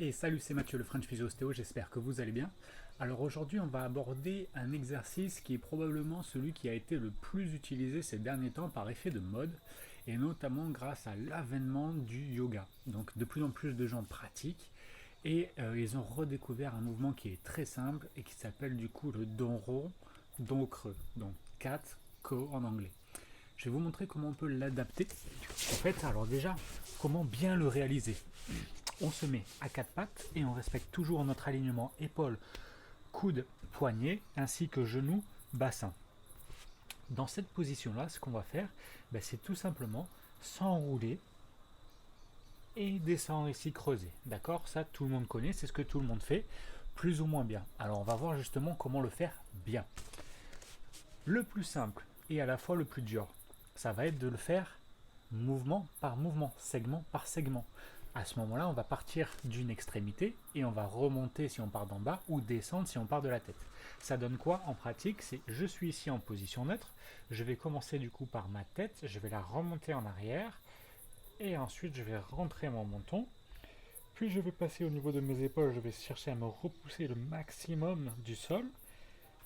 Et salut, c'est Mathieu, le French Physio Ostéo, j'espère que vous allez bien. Alors aujourd'hui, on va aborder un exercice qui est probablement celui qui a été le plus utilisé ces derniers temps par effet de mode, et notamment grâce à l'avènement du yoga. Donc de plus en plus de gens pratiquent, et ils ont redécouvert un mouvement qui est très simple et qui s'appelle du coup le dos rond, dos creux, donc cat, co en anglais. Je vais vous montrer comment on peut l'adapter. En fait, alors déjà, comment bien le réaliser. On se met à quatre pattes et on respecte toujours notre alignement épaules, coudes, poignets, ainsi que genoux, bassin. Dans cette position-là, ce qu'on va faire, c'est tout simplement s'enrouler et descendre ici, creuser. D'accord? Ça, tout le monde connaît, c'est ce que tout le monde fait, plus ou moins bien. Alors, on va voir justement comment le faire bien. Le plus simple et à la fois le plus dur, ça va être de le faire mouvement par mouvement, segment par segment. À ce moment-là, on va partir d'une extrémité et on va remonter si on part d'en bas ou descendre si on part de la tête. Ça donne quoi en pratique? C'est je suis ici en position neutre, je vais commencer du coup par ma tête, je vais la remonter en arrière et ensuite je vais rentrer mon menton. Puis je vais passer au niveau de mes épaules, je vais chercher à me repousser le maximum du sol.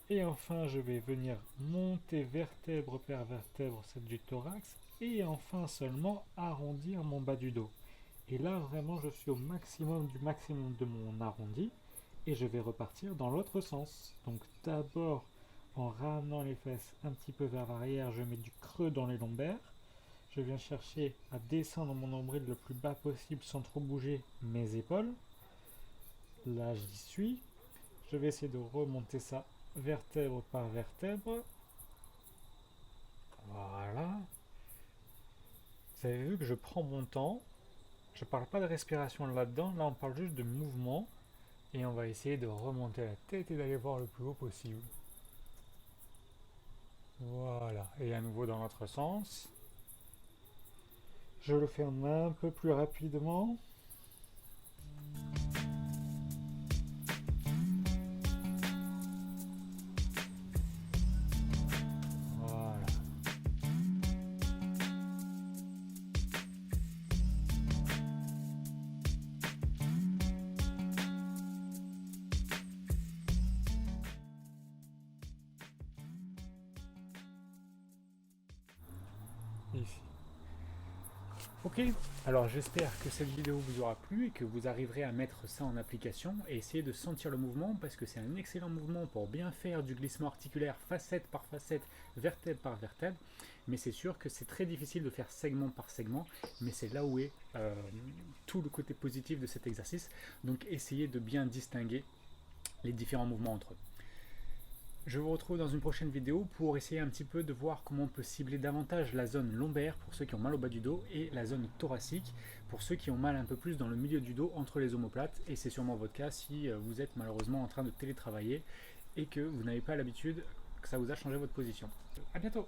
Et enfin, je vais venir monter vertèbre par vertèbre, celle du thorax, et enfin seulement arrondir mon bas du dos. Et là, vraiment, je suis au maximum du maximum de mon arrondi, et je vais repartir dans l'autre sens. Donc d'abord, en ramenant les fesses un petit peu vers l'arrière, je mets du creux dans les lombaires. Je viens chercher à descendre mon nombril le plus bas possible sans trop bouger mes épaules. Là, j'y suis. Je vais essayer de remonter ça vertèbre par vertèbre. Voilà. Vous avez vu que je prends mon temps. Je parle pas de respiration là-dedans. Là, on parle juste de mouvement. Et on va essayer de remonter la tête et d'aller voir le plus haut possible. Voilà. Et à nouveau dans l'autre sens. Je le fais un peu plus rapidement. Voilà. Ici. Ok, alors j'espère que cette vidéo vous aura plu et que vous arriverez à mettre ça en application et essayer de sentir le mouvement parce que c'est un excellent mouvement pour bien faire du glissement articulaire facette par facette, vertèbre par vertèbre, mais c'est sûr que c'est très difficile de faire segment par segment, mais c'est là où est tout le côté positif de cet exercice, donc essayez de bien distinguer les différents mouvements entre eux. Je vous retrouve dans une prochaine vidéo pour essayer un petit peu de voir comment on peut cibler davantage la zone lombaire pour ceux qui ont mal au bas du dos et la zone thoracique pour ceux qui ont mal un peu plus dans le milieu du dos entre les omoplates, et c'est sûrement votre cas si vous êtes malheureusement en train de télétravailler et que vous n'avez pas l'habitude, que ça vous a changé votre position. A bientôt!